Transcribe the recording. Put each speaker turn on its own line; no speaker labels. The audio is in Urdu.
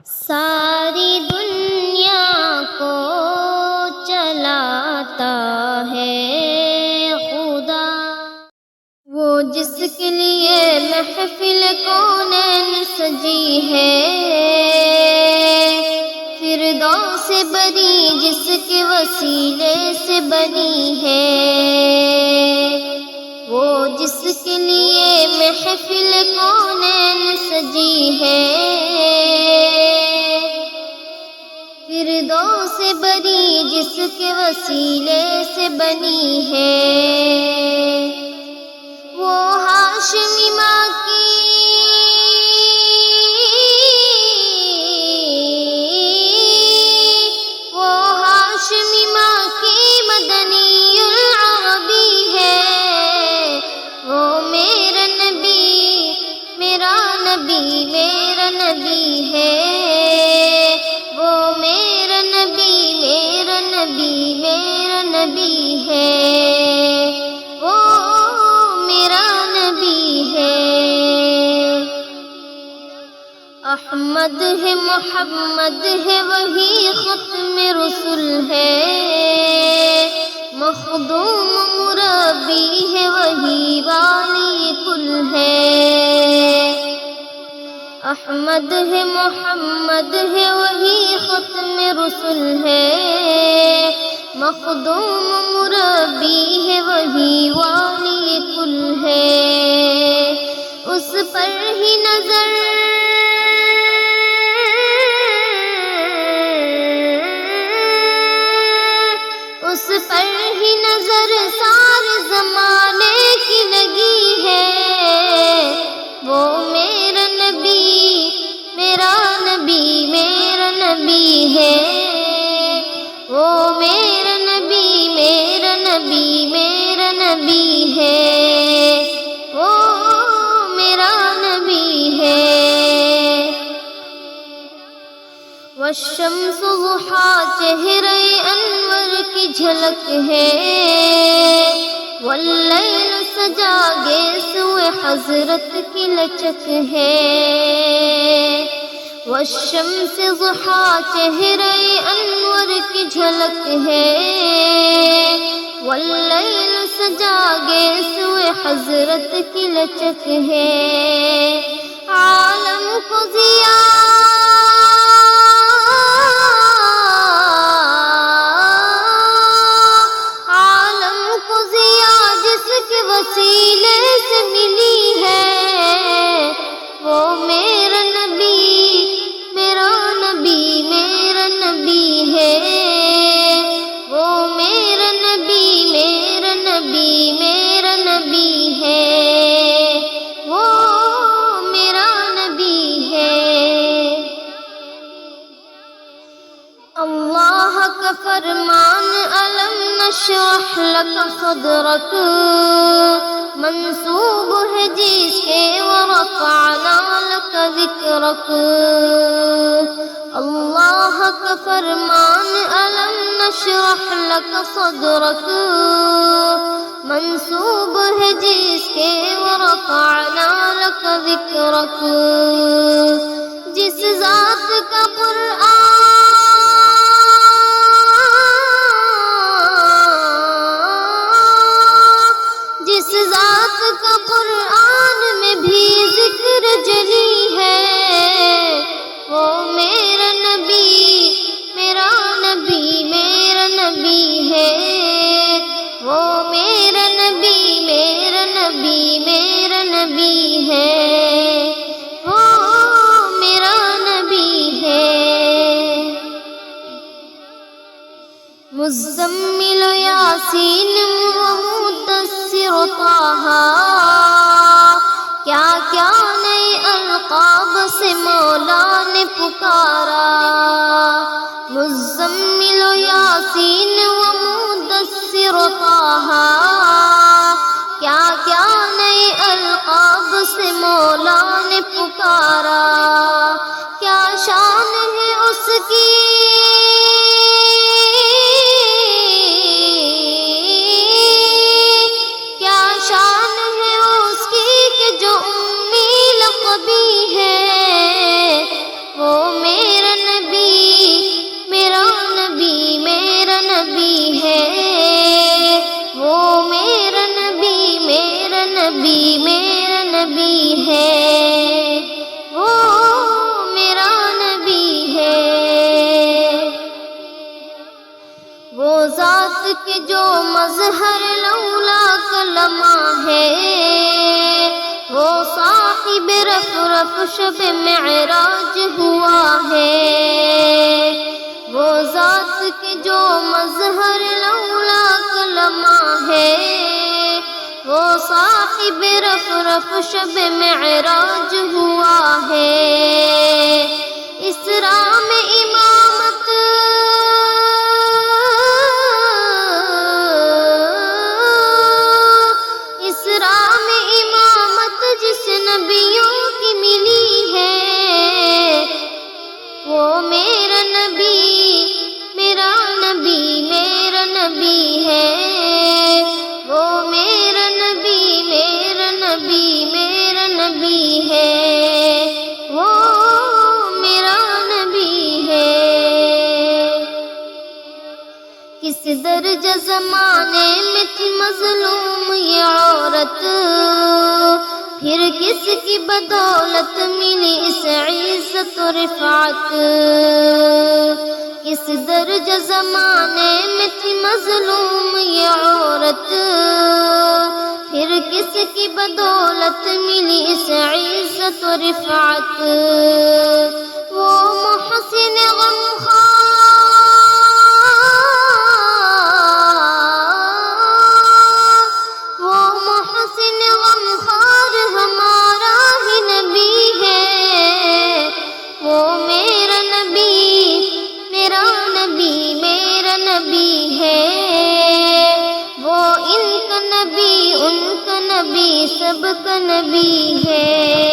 ساری دنیا کو چلاتا ہے خدا، وہ جس کے لیے محفل کونین سجی ہے، فردوس بری جس کے وسیلے سے بنی ہے، وہ جس کے لیے محفل کونین سجی ہے، فردوس بری جس کے وسیلے سے بنی ہے، وہ ہاشمی ماں کی مدنی العربی ہے، وہ میرا نبی میرا نبی میرا نبی ہے، وہ میرا نبی میرا نبی میرا نبی ہے، وہ میرا نبی ہے۔ احمد ہے محمد ہے وہی ختم رسول ہے، مخدوم مربی ہے وہی والی کل ہے، احمد ہے محمد ہے وہی ختم رسول ہے، مخدوم مربی ہے وہی والی کل ہے، اس پر ہی نظر اس پر ہی نظر سارے زمانے کی لگی ہے، وہ میرا نبی میرا نبی میرا نبی ہے، وہ میرا نبی میرا نبی میرا نبی ہے، وہ میرا نبی ہے۔ والشمس ضحا چہرہ انور کی جھلک ہے، واللیل سجا گیسوئے حضرت کی لچک ہے، والشمس ضحا چہرہ انور کی جھلک ہے، واللیل سجا گیسوئے حضرت کی لچک ہے، عالم کو ضیاء وسیلے سے ملی ہے، وہ میرا نبی میرا نبی میرا نبی ہے، وہ میرا نبی میرا نبی میرا نبی ہے، وہ میرا نبی ہے۔ اللہ کا فرمان علم نشرح لک صدرک، منسوب ہے جس کے ورفعنا لک ذکرک، اللہ کا فرمان علم نشرح لک صدرک، منسوب ہے جس کے ورفعنا لک ذکرک، جس ذات کا قرآن جس ذات کا قرآن میں بھی ذکر جلی ہے، وہ میرا نبی میرا نبی میرا نبی ہے، وہ میرا نبی میرا نبی میرا نبی ہے، وہ میرا نبی ہے۔ مزمل یاسین ومدثر طہ، کیا کیا نئے القاب سے مولا نے پکارا، مزمل یاسین ومدثر طہ، کیا کیا نئے القاب سے مولا نے پکارا، کیا شان ہے اس کی کہ جو امی لقبی ہے، وہ میرا مظہر لولا کلمہ ہے، وہ صاحب رفرف شب معراج ہوا ہے، وہ ذات کے جو مظہر لولا کلمہ ہے، وہ صاحب رفرف شب معراج ہوا ہے۔ اسرا میں امامت جس نبیوں کی ملی ہے، وہ میرا نبی، میرا نبی، میرا نبی ہے، وہ میرا نبی، میرا نبی، میرا نبی ہے، وہ میرا نبی ہے۔ کس درجہ زمانے میں تھی مظلوم یہ عورت، پھر کس کی بدولت ملی اس عزت و رفعت، کس درجہ زمانے میں تھی مظلوم یہ عورت، پھر کس کی بدولت ملی اس عزت و رفعت، وہ محسن غمخوار، وہ محسن غمخوار ہمارا ہی نبی ہے، وہ میرا نبی، میرا نبی، میرا نبی ہے، وہ ان کا نبی، ان کا نبی، سب کا نبی ہے۔